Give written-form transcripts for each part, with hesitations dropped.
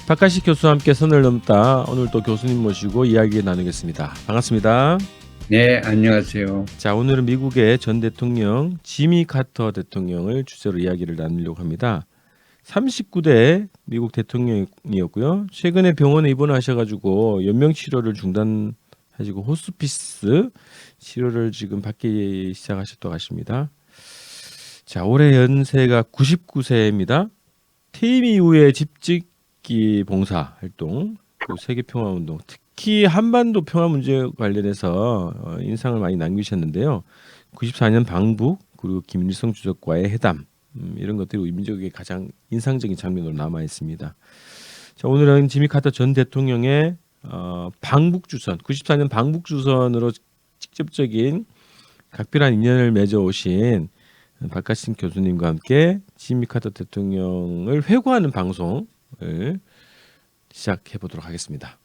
박가식 교수와 함께 선을 넘다 오늘 또 교수님 모시고 이야기 나누겠습니다. 반갑습니다. 네, 안녕하세요. 자, 오늘은 미국의 전 대통령 지미 카터 대통령을 주제로 이야기를 나누려고 합니다. 39대 미국 대통령이었고요. 최근에 병원에 입원하셔가지고 연명 치료를 중단하시고 호스피스 치료를 지금 받기 시작하셨다고 하십니다. 자, 올해 연세가 99세입니다. 퇴임 이후에 집짓기 봉사 활동, 그리고 세계 평화 운동, 특히 한반도 평화 문제 관련해서 인상을 많이 남기셨는데요. 94년 방북 그리고 김일성 주석과의 회담 이런 것들이 우리 민족의 가장 인상적인 장면으로 남아 있습니다. 자, 오늘은 지미 카터 전 대통령의 방북 주선, 94년 방북 주선으로 직접적인 각별한 인연을 맺어 오신 박가신 교수님과 함께 지미 카터 대통령을 회고하는 방송을 시작해 보도록 하겠습니다.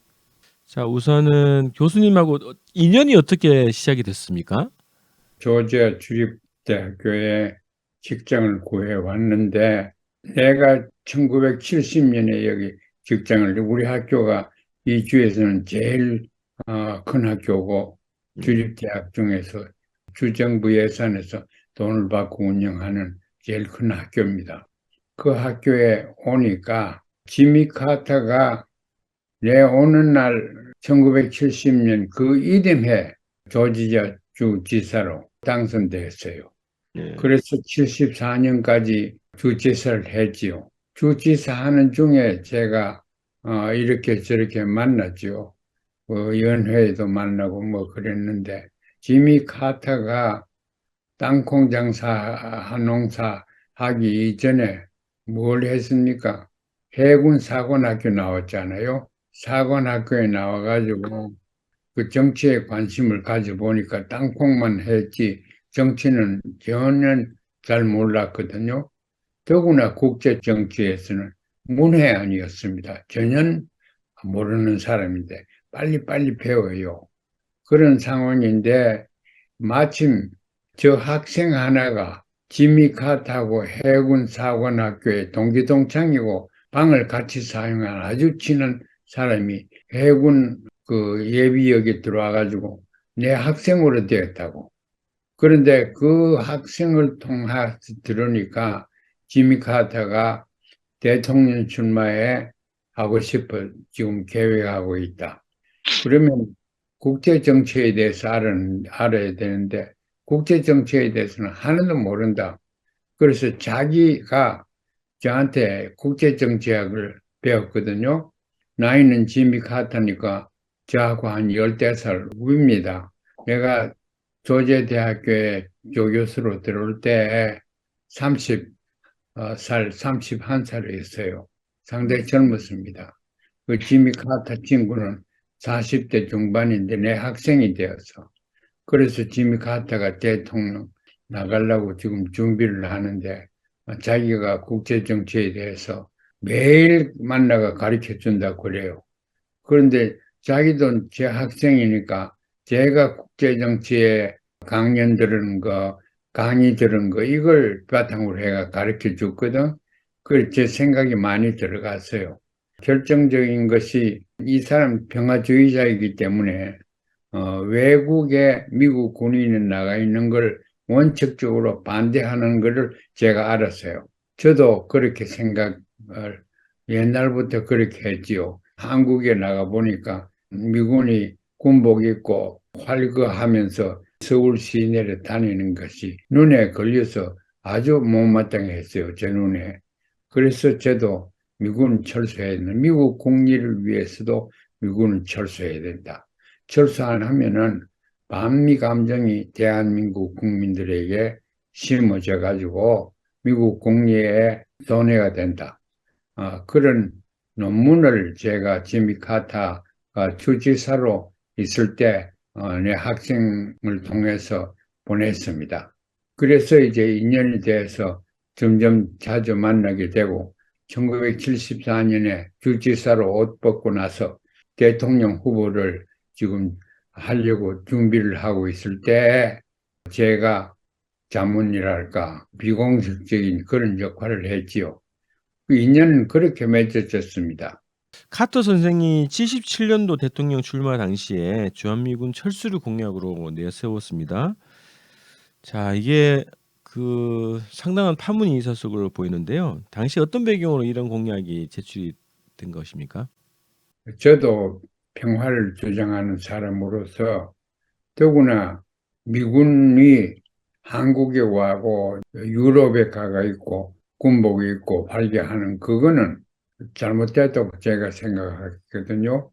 자, 우선은 교수님하고 인연이 어떻게 시작이 됐습니까? 조지아 주립대학교에 직장을 구해왔는데, 내가 1970년에 여기 직장을, 우리 학교가 이 주에서는 제일 큰 학교고, 주립대학 중에서 주정부 예산에서 돈을 받고 운영하는 제일 큰 학교입니다. 그 학교에 오니까 지미 카터가 내 오는 날 1970년 그 이듬해 조지아 주 지사로 당선되었어요. 예. 그래서 74년까지 주지사를 했지요. 주지사 하는 중에 제가 이렇게 저렇게 만났죠. 연회에도 만나고 뭐 그랬는데, 지미 카터가 땅콩 장사, 농사 하기 이전에 뭘 했습니까? 해군 사관학교 나왔잖아요. 사관학교에 나와가지고 그 정치에 관심을 가져보니까 땅콩만 했지 정치는 전혀 잘 몰랐거든요. 더구나 국제정치에서는 문외한이었습니다. 전혀 모르는 사람인데 빨리빨리 배워요. 그런 상황인데 마침 저 학생 하나가 지미 카터하고 해군 사관학교의 동기동창이고 방을 같이 사용한 아주 친한 사람이 해군 그 예비역에 들어와가지고 내 학생으로 되었다고. 그런데 그 학생을 통해서 들으니까 지미 카터가 대통령 출마에 하고 싶어 지금 계획하고 있다. 그러면 국제 정치에 대해서 알아야 되는데 국제 정치에 대해서는 하나도 모른다. 그래서 자기가 저한테 국제 정치학을 배웠거든요. 나이는 지미 카터니까 저하고 한 14살 후입니다. 내가 조제대학교에 조교수로 들어올 때 30살, 31살이었어요. 상당히 젊었습니다. 그 지미 카터 친구는 40대 중반인데 내 학생이 되어서, 그래서 지미 카터가 대통령 나가려고 지금 준비를 하는데 자기가 국제정치에 대해서 매일 만나가 가르쳐 준다고 그래요. 그런데 자기도 제 학생이니까 제가 국제정치에 강연 들은 거, 강의 들은 거, 이걸 바탕으로 해가 가르쳐 줬거든. 그래서 제 생각이 많이 들어갔어요. 결정적인 것이 이 사람 평화주의자이기 때문에 외국에 미국 군인이 나가 있는 걸 원칙적으로 반대하는 것을 제가 알았어요. 저도 그렇게 생각을 옛날부터 그렇게 했지요. 한국에 나가 보니까 미군이 군복 입고 활거하면서 서울 시내를 다니는 것이 눈에 걸려서 아주 못마땅했어요, 제 눈에. 그래서 저도 미군 철수해야 된다. 미국 국리를 위해서도 미군은 철수해야 된다. 철수 안 하면은 반미 감정이 대한민국 국민들에게 심어져 가지고 미국 국리에 손해가 된다. 그런 논문을 제가 지미 카터가 주지사로 있을 때 내 학생을 통해서 보냈습니다. 그래서 이제 인연이 돼서 점점 자주 만나게 되고 1974년에 주지사로 옷 벗고 나서 대통령 후보를 지금 하려고 준비를 하고 있을 때 제가 자문이랄까 비공식적인 그런 역할을 했지요. 그 인연은 그렇게 맺어졌습니다. 카터 선생이 77년도 대통령 출마 당시에 주한미군 철수를 공약으로 내세웠습니다. 자, 이게 그 상당한 파문이 있었을 걸로 보이는데요. 당시 어떤 배경으로 이런 공약이 제출이 된 것입니까? 저도 평화를 주장하는 사람으로서 더구나 미군이 한국에 와고 유럽에 가가 있고 군복이 있고 활개하는 그거는 잘못됐다고 제가 생각하거든요.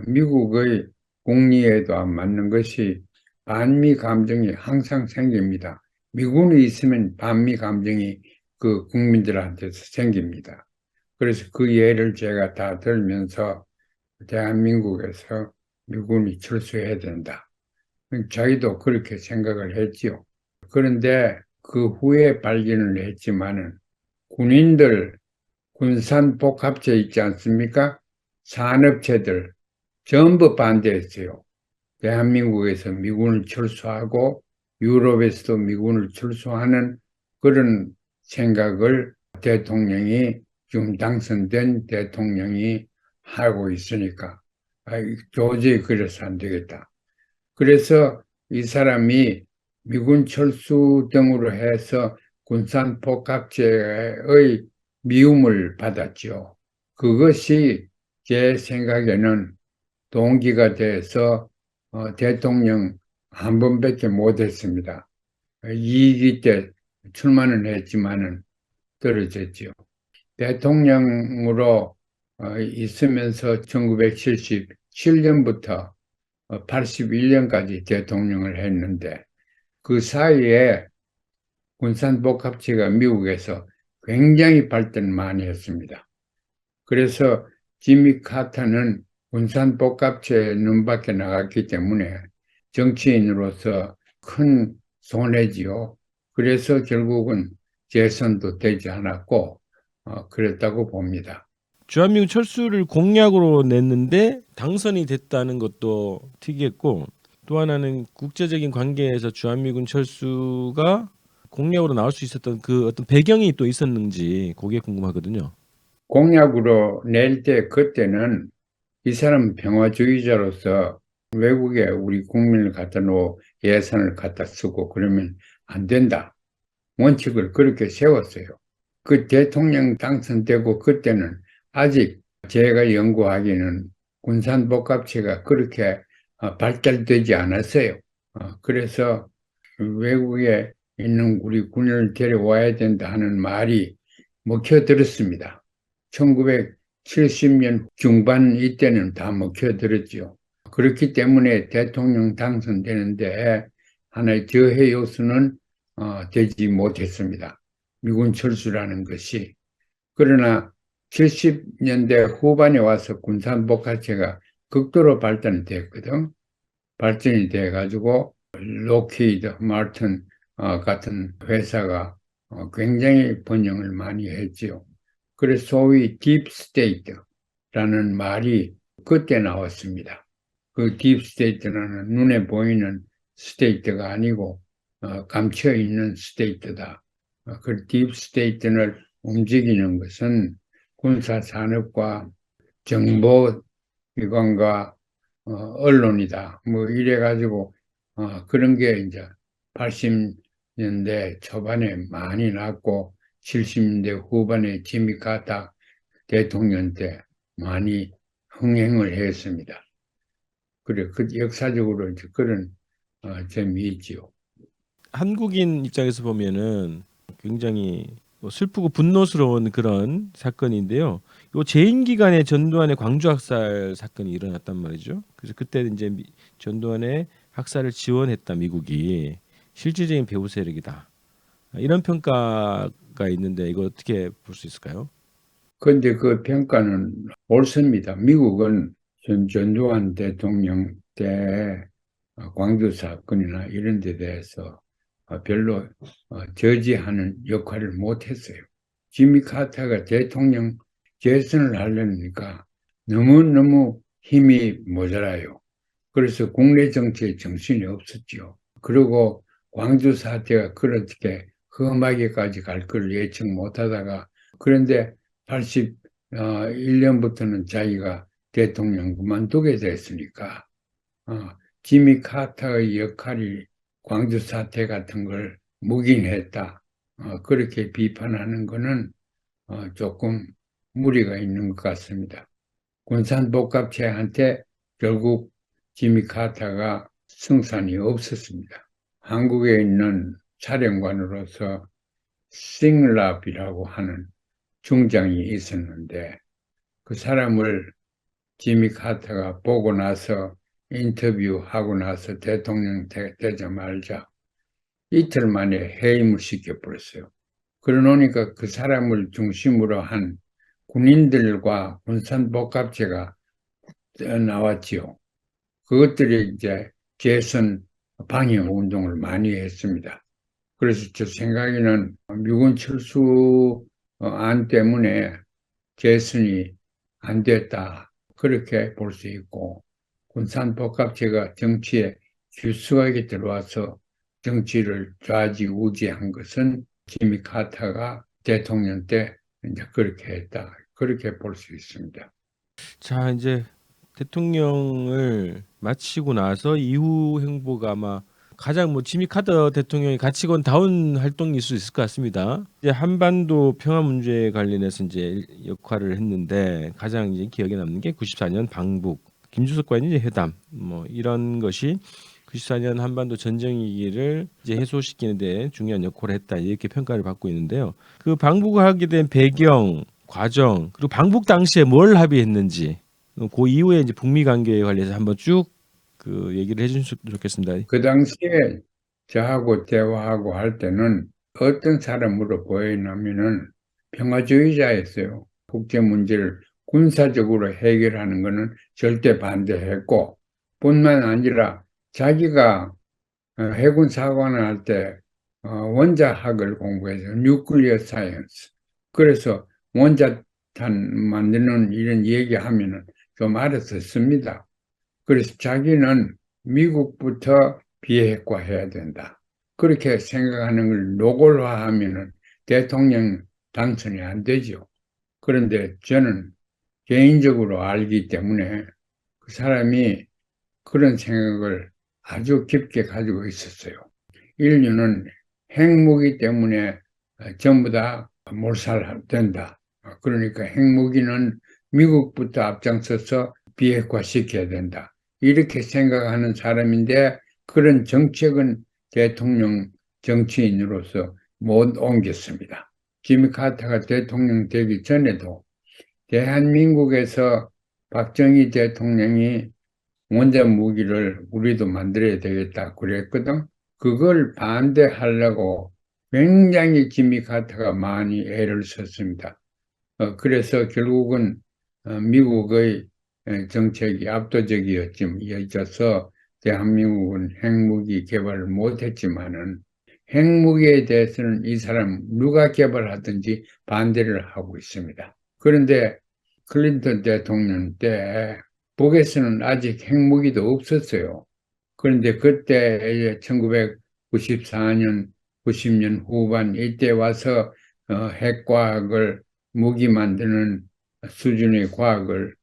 미국의 국리에도 안 맞는 것이 반미 감정이 항상 생깁니다. 미군이 있으면 반미 감정이 그 국민들한테서 생깁니다. 그래서 그 예를 제가 다 들면서 대한민국에서 미군이 철수해야 된다. 자기도 그렇게 생각을 했지요. 그런데 그 후에 발견을 했지만은 군인들 군산복합체 있지 않습니까? 산업체들 전부 반대했어요. 대한민국에서 미군을 철수하고 유럽에서도 미군을 철수하는 그런 생각을 대통령이 지금 당선된 대통령이 하고 있으니까 도저히 그래서 안 되겠다. 그래서 이 사람이 미군 철수 등으로 해서 군산 복합체의 미움을 받았죠. 그것이 제 생각에는 동기가 돼서 대통령 한 번밖에 못했습니다. 2기 때 출마는 했지만은 떨어졌죠. 대통령으로 있으면서 1977년부터 81년까지 대통령을 했는데 그 사이에 군산복합체가 미국에서 굉장히 발전 많이 했습니다. 그래서 지미 카터는 군산복합체에 눈밖에 나갔기 때문에 정치인으로서 큰 손해지요. 그래서 결국은 재선도 되지 않았고 그랬다고 봅니다. 주한미군 철수를 공약으로 냈는데 당선이 됐다는 것도 특이했고, 또 하나는 국제적인 관계에서 주한미군 철수가 공약으로 나올 수 있었던 그 어떤 배경이 또 있었는지 그게 궁금하거든요. 공약으로 낼 때 그때는 이 사람은 평화주의자로서 외국에 우리 국민을 갖다 놓고 예산을 갖다 쓰고 그러면 안 된다. 원칙을 그렇게 세웠어요. 그 대통령 당선되고 그때는 아직 제가 연구하기는 군산복합체가 그렇게 발달되지 않았어요. 그래서 외국에 있는 우리 군인을 데려와야 된다 하는 말이 먹혀들었습니다. 1970년 중반 이때는 다 먹혀들었죠. 그렇기 때문에 대통령 당선되는데 하나의 저해 요소는 되지 못했습니다. 미군 철수라는 것이. 그러나 70년대 후반에 와서 군산복합체가 극도로 발전됐거든. 발전이 돼가지고 로키드 마틴 같은 회사가 굉장히 번영을 많이 했지요. 그래서 소위 딥스테이트라는 말이 그때 나왔습니다. 그 딥스테이트라는 눈에 보이는 스테이트가 아니고 감춰 있는 스테이트다. 그 딥스테이트를 움직이는 것은 군사산업과 정보기관과 언론이다. 뭐 이래가지고 그런 게 이제 80년대 초반에 많이 났고 70년대 후반에 지미 카터 대통령 때 많이 흥행을 했습니다. 그래, 그 역사적으로 이제 그런 점이 있지요. 한국인 입장에서 보면은 굉장히 슬프고 분노스러운 그런 사건인데요. 요 재임 기간에 전두환의 광주 학살 사건이 일어났단 말이죠. 그래서 그때 이제 전두환의 학살을 지원했다 미국이 실질적인 배후 세력이다. 이런 평가가 있는데 이거 어떻게 볼 수 있을까요? 그런데 그 평가는 옳습니다. 미국은 전두환 대통령 때 광주 사건이나 이런 데 대해서 별로 저지하는 역할을 못했어요. 지미 카터가 대통령 재선을 하려니까 너무너무 힘이 모자라요. 그래서 국내 정치에 정신이 없었죠. 그리고 광주 사태가 그렇게 험하게까지 갈 걸 예측 못하다가 그런데 1년부터는 자기가 대통령 그만두게 됐으니까 지미 카터의 역할이 광주 사태 같은 걸 묵인했다. 그렇게 비판하는 것은 조금 무리가 있는 것 같습니다. 군산복합체한테 결국 지미 카터가 승산이 없었습니다. 한국에 있는 사령관으로서 싱랍이라고 하는 중장이 있었는데 그 사람을 지미 카터가 보고 나서 인터뷰하고 나서 대통령 되자마자 이틀 만에 해임을 시켜버렸어요. 그러니까 그 사람을 중심으로 한 군인들과 군산복합체가 나왔지요. 그것들이 이제 재선 방해 운동을 많이 했습니다. 그래서 저 생각에는 미군 철수 안 때문에 재선이 안 됐다. 그렇게 볼 수 있고, 군산복합체가 정치에 깊숙하게 들어와서 정치를 좌지우지한 것은 지미 카터가 대통령 때 이제 그렇게 했다. 그렇게 볼 수 있습니다. 자, 이제 대통령을 마치고 나서 이후 행보가 아마 가장 지미 카터 대통령의 가치관다운 활동일 수 있을 것 같습니다. 이제 한반도 평화 문제에 관련해서 이제 역할을 했는데 가장 이제 기억에 남는 게 94년 방북 김주석과의 이제 회담 이런 것이 94년 한반도 전쟁 위기를 이제 해소시키는데 중요한 역할을 했다 이렇게 평가를 받고 있는데요. 그 방북을 하게 된 배경, 과정 그리고 방북 당시에 뭘 합의했는지 그 이후에 이제 북미 관계에 관해서 한번 쭉 그 얘기를 해주셨으면 좋겠습니다. 그 당시에 저하고 대화하고 할 때는 어떤 사람으로 보이냐면은 평화주의자였어요. 국제 문제를 군사적으로 해결하는 것은 절대 반대했고, 뿐만 아니라 자기가 해군 사관을 할 때 원자학을 공부해서 뉴클리어 사이언스. 그래서 원자탄 만드는 이런 얘기하면은 좀 알았었습니다. 그래서 자기는 미국부터 비핵화해야 된다. 그렇게 생각하는 걸 노골화하면은 대통령 당선이 안 되죠. 그런데 저는 개인적으로 알기 때문에 그 사람이 그런 생각을 아주 깊게 가지고 있었어요. 인류는 핵무기 때문에 전부 다 몰살된다. 그러니까 핵무기는 미국부터 앞장서서 비핵화시켜야 된다. 이렇게 생각하는 사람인데 그런 정책은 대통령 정치인으로서 못 옮겼습니다. 지미 카터가 대통령 되기 전에도 대한민국에서 박정희 대통령이 원자 무기를 우리도 만들어야 되겠다 그랬거든. 그걸 반대하려고 굉장히 지미 카터가 많이 애를 썼습니다. 그래서 결국은 미국의 정책이 압도적이었어서 대한민국은 핵무기 개발을 못했지만은 핵무기에 대해서는 이 사람 누가 개발하든지 반대를 하고 있습니다. 그런데 클린턴 대통령 때 북에서는 아직 핵무기도 없었어요. 그런데 그때 1994년, 90년 후반 이때 와서 핵과학을 무기 만드는 수준의 과학을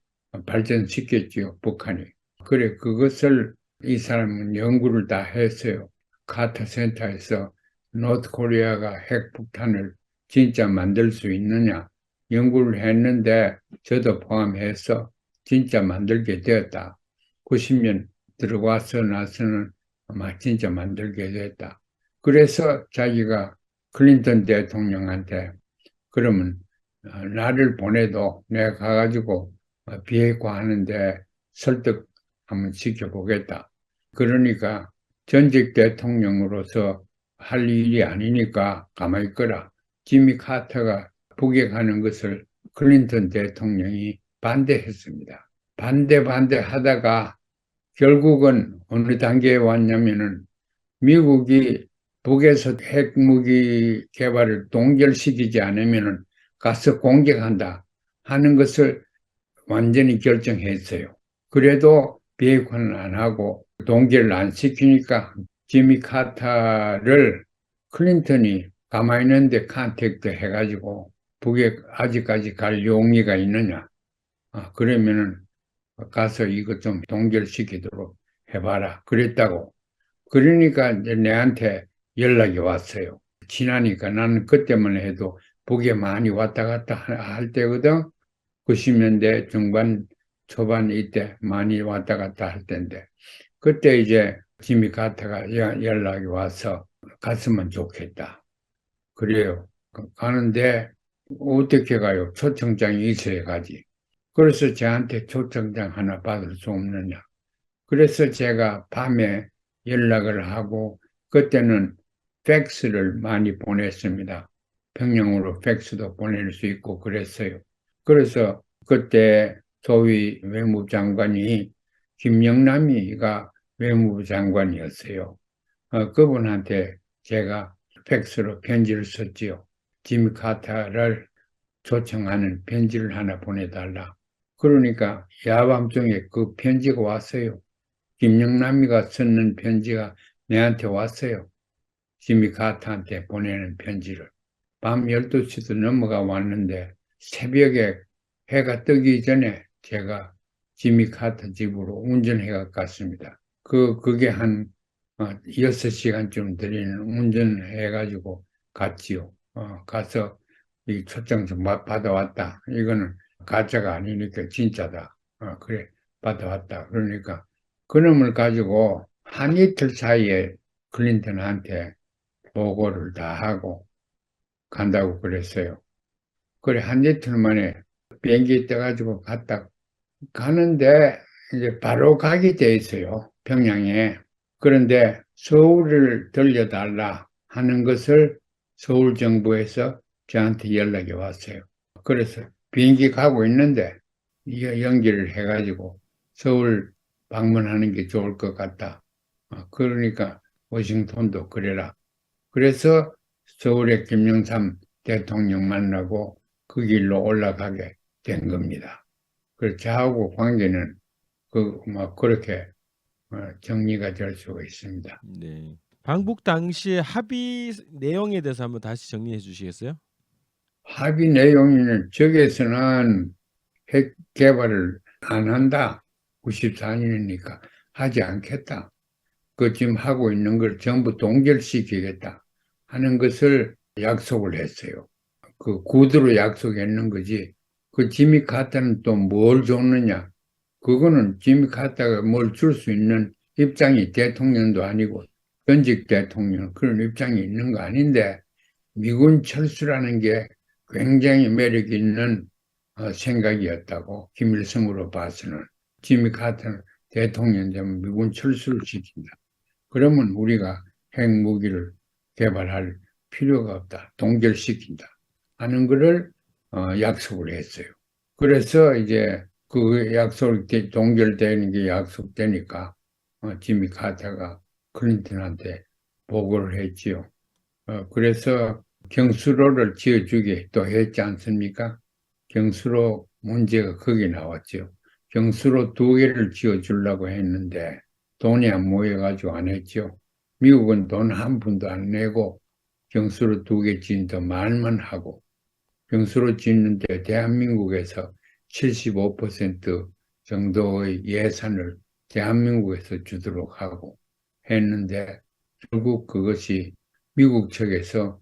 발전시켰죠, 북한이. 그래, 그것을 이 사람은 연구를 다 했어요. 카터 센터에서 노트코리아가 핵폭탄을 진짜 만들 수 있느냐 연구를 했는데 저도 포함해서 진짜 만들게 되었다. 90년 들어와서 나서는 아마 진짜 만들게 됐다. 그래서 자기가 클린턴 대통령한테 그러면 나를 보내도 내가 가가지고 비핵화하는데 설득 한번 시켜보겠다. 그러니까 전직 대통령으로서 할 일이 아니니까 가만히 있거라. 지미 카터가 북에 가는 것을 클린턴 대통령이 반대했습니다. 반대하다가 결국은 어느 단계에 왔냐면은 미국이 북에서 핵무기 개발을 동결시키지 않으면은 가서 공격한다 하는 것을 완전히 결정했어요. 그래도 비핵화는 안 하고 동결을 안 시키니까 지미 카터를 클린턴이 가만히 있는데 컨택트 해가지고 북에 아직까지 갈 용의가 있느냐? 그러면은 가서 이것 좀 동결시키도록 해봐라. 그랬다고. 그러니까 이제 내한테 연락이 왔어요. 지나니까 나는 그때만 해도 북에 많이 왔다 갔다 할 때거든. 90년대 중반 초반 이때 많이 왔다 갔다 할 때인데 그때 이제 지미 카터가 연락이 와서 갔으면 좋겠다. 그래요. 가는데 어떻게 가요? 초청장이 있어야 가지. 그래서 저한테 초청장 하나 받을 수 없느냐. 그래서 제가 밤에 연락을 하고 그때는 팩스를 많이 보냈습니다. 평양으로 팩스도 보낼 수 있고 그랬어요. 그래서 그때 소위 외무부 장관이 김영남이가 외무부 장관이었어요. 그분한테 제가 팩스로 편지를 썼지요. 지미 카터를 초청하는 편지를 하나 보내달라. 그러니까 야밤중에 그 편지가 왔어요. 김영남이가 쓰는 편지가 내한테 왔어요. 지미 카터한테 보내는 편지를. 밤 12시도 넘어가 왔는데 새벽에 해가 뜨기 전에 제가 지미 카터 집으로 운전해가 갔습니다. 그게 한 6시간쯤 들리는 운전해가지고 갔지요. 가서 이 초청 좀 받아왔다. 이거는 가짜가 아니니까 진짜다. 그래, 받아왔다. 그러니까 그놈을 가지고 한 이틀 사이에 클린턴한테 보고를 다 하고 간다고 그랬어요. 그래, 한 이틀 만에 비행기 떠가지고 갔다 가는데 이제 바로 가게 돼 있어요. 평양에. 그런데 서울을 들려달라 하는 것을 서울 정부에서 저한테 연락이 왔어요. 그래서 비행기 가고 있는데 연기를 해가지고 서울 방문하는 게 좋을 것 같다. 그러니까 워싱턴도 그래라. 그래서 서울의 김영삼 대통령 만나고 그 길로 올라가게 된 겁니다. 그래서 저하고 관계는 그렇게 정리가 될 수가 있습니다. 네. 방북 당시의 합의 내용에 대해서 한번 다시 정리해 주시겠어요? 합의 내용에는 적에서는 핵 개발을 안 한다. 94년이니까 하지 않겠다. 그 지금 하고 있는 걸 전부 동결시키겠다 하는 것을 약속을 했어요. 그 구두로 약속했는 거지. 그 지미 카터는 또 뭘 줬느냐? 그거는 지미 카터가 뭘 줄 수 있는 입장이 대통령도 아니고 전직 대통령 그런 입장이 있는 거 아닌데 미군 철수라는 게 굉장히 매력 있는 생각이었다고 김일성으로 봐서는 지미 카터는 대통령 되면 미군 철수를 시킨다. 그러면 우리가 핵무기를 개발할 필요가 없다. 동결시킨다. 하는 것을 약속을 했어요. 그래서 이제 그 약속이 동결되는 게 약속되니까 지미 카터가 클린턴한테 보고를 했지요. 그래서 경수로를 지어주게 또 했지 않습니까? 경수로 문제가 거기 나왔죠. 경수로 2개를 지어주려고 했는데 돈이 안 모여가지고 안 했죠. 미국은 돈 한 푼도 안 내고 경수로 2개 짓는데 말만 하고 경수로 짓는데 대한민국에서 75% 정도의 예산을 대한민국에서 주도록 하고 했는데 결국 그것이 미국 측에서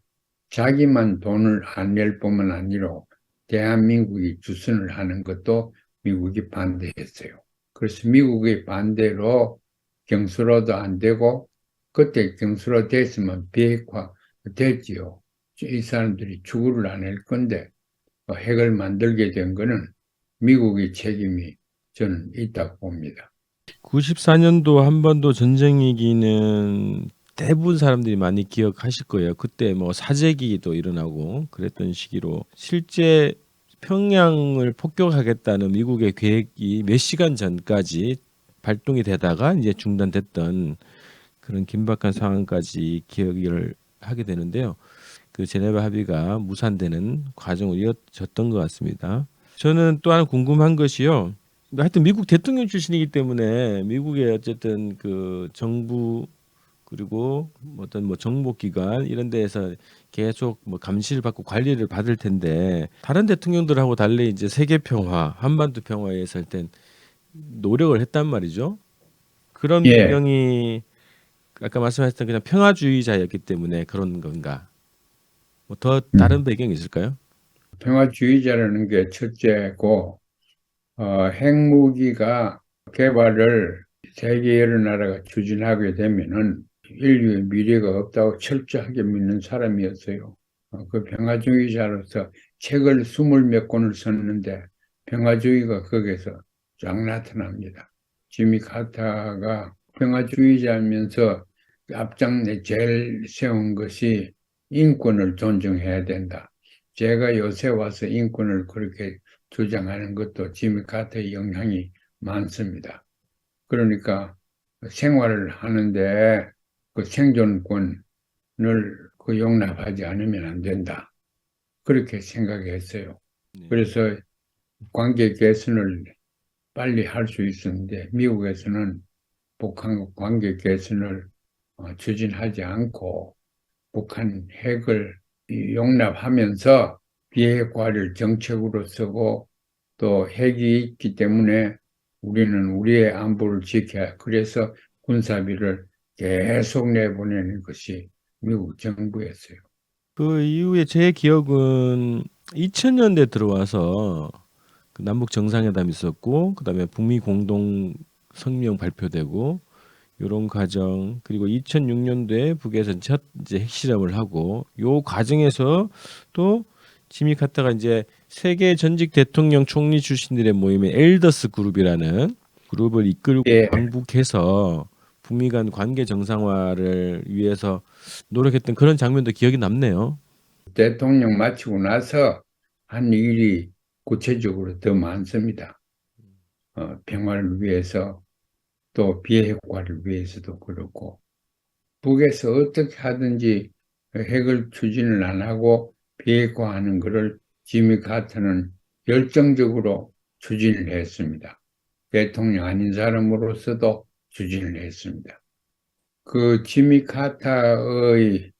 자기만 돈을 안 낼 뿐만 아니라 대한민국이 주선을 하는 것도 미국이 반대했어요. 그래서 미국의 반대로 경수로도 안 되고 그때 경수로 됐으면 비핵화 됐지요. 이 사람들이 추구를 안 할 건데 핵을 만들게 된 거는 미국의 책임이 저는 있다고 봅니다. 94년도 한반도 전쟁 얘기는 대부분 사람들이 많이 기억하실 거예요. 그때 뭐 사재기도 일어나고 그랬던 시기로 실제 평양을 폭격하겠다는 미국의 계획이 몇 시간 전까지 발동이 되다가 이제 중단됐던 그런 긴박한 상황까지 기억을 하게 되는데요. 그 제네바 합의가 무산되는 과정으로 이어졌던 것 같습니다. 저는 또 하나 궁금한 것이요. 하여튼 미국 대통령 출신이기 때문에 미국의 어쨌든 그 정부 그리고 어떤 뭐 정보기관 이런 데에서 계속 뭐 감시를 받고 관리를 받을 텐데 다른 대통령들하고 달리 이제 세계 평화, 한반도 평화에 위해서 일단 노력을 했단 말이죠. 그런 예, 배경이 아까 말씀하셨던 그냥 평화주의자였기 때문에 그런 건가? 뭐 더 다른 음. 배경이 있을까요? 평화주의자라는 게 첫째고, 핵무기가 개발을 세계 여러 나라가 추진하게 되면은 인류의 미래가 없다고 철저하게 믿는 사람이었어요. 그 평화주의자로서 책을 20몇 권을 썼는데 평화주의가 거기서 쫙 나타납니다. 지미 카타가 평화주의자면서 앞장내 제일 세운 것이 인권을 존중해야 된다. 제가 요새 와서 인권을 그렇게 주장하는 것도 지미 카터의 영향이 많습니다. 그러니까 생활을 하는데 그 생존권을 그 용납하지 않으면 안 된다. 그렇게 생각했어요. 네. 그래서 관계 개선을 빨리 할 수 있었는데 미국에서는 북한 관계 개선을 추진하지 않고 북한 핵을 용납하면서 비핵화를 정책으로 쓰고 또 핵이 있기 때문에 우리는 우리의 안보를 지켜야 해. 그래서 군사비를 계속 내보내는 것이 미국 정부였어요. 그 이후에 제 기억은 2000년대 들어와서 그 남북 정상회담 있었고 그다음에 북미 공동 성명 발표되고 요런 과정 그리고 2006년도에 북에서 첫 이제 핵실험을 하고 요 과정에서 또 지미 카타가 이제 세계 전직 대통령 총리 출신들의 모임의 엘더스 그룹이라는 그룹을 이끌고 예, 방북해서 북미 간 관계 정상화를 위해서 노력했던 그런 장면도 기억이 남네요. 대통령 마치고 나서 한 일이 구체적으로 더 많습니다. 평화를 위해서 또 비핵화를 위해서도 그렇고 북에서 어떻게 하든지 핵을 추진을 안 하고 비핵화하는 것을 지미 카터는 열정적으로 추진을 했습니다. 대통령 아닌 사람으로서도 추진을 했습니다. 그 지미 카터의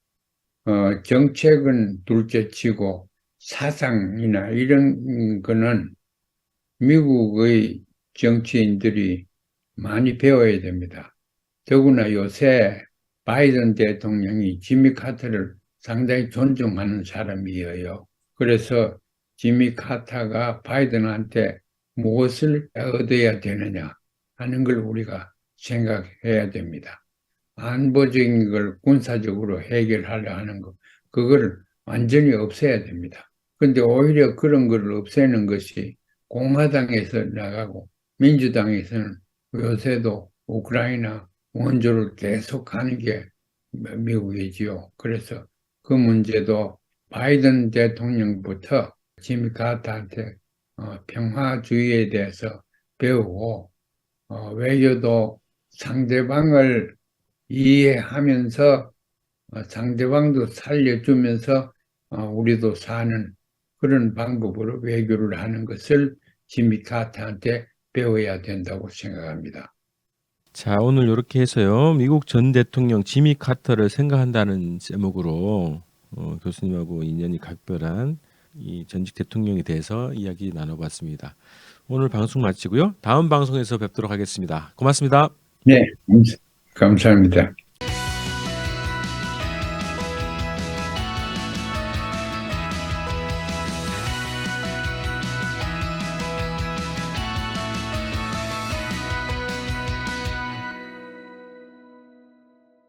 정책은 둘째치고 사상이나 이런 거는 미국의 정치인들이 많이 배워야 됩니다. 더구나 요새 바이든 대통령이 지미 카터를 상당히 존중하는 사람이에요. 그래서 지미 카터가 바이든한테 무엇을 얻어야 되느냐 하는 걸 우리가 생각해야 됩니다. 안보적인 걸 군사적으로 해결하려 하는 것, 그거를 완전히 없애야 됩니다. 근데 오히려 그런 걸 없애는 것이 공화당에서 나가고 민주당에서는 요새도 우크라이나 원조를 계속 하는 게 미국이지요. 그래서 그 문제도 바이든 대통령부터 지미 카터한테 평화주의에 대해서 배우고 외교도 상대방을 이해하면서 상대방도 살려주면서 우리도 사는 그런 방법으로 외교를 하는 것을 지미 카터한테 배워야 된다고 생각합니다. 자, 오늘 이렇게 해서요. 미국 전 대통령 지미 카터를 생각한다는 제목으로 교수님하고 인연이 각별한 이 전직 대통령에 대해서 이야기 나눠봤습니다. 오늘 방송 마치고요. 다음 방송에서 뵙도록 하겠습니다. 고맙습니다. 네, 감사합니다.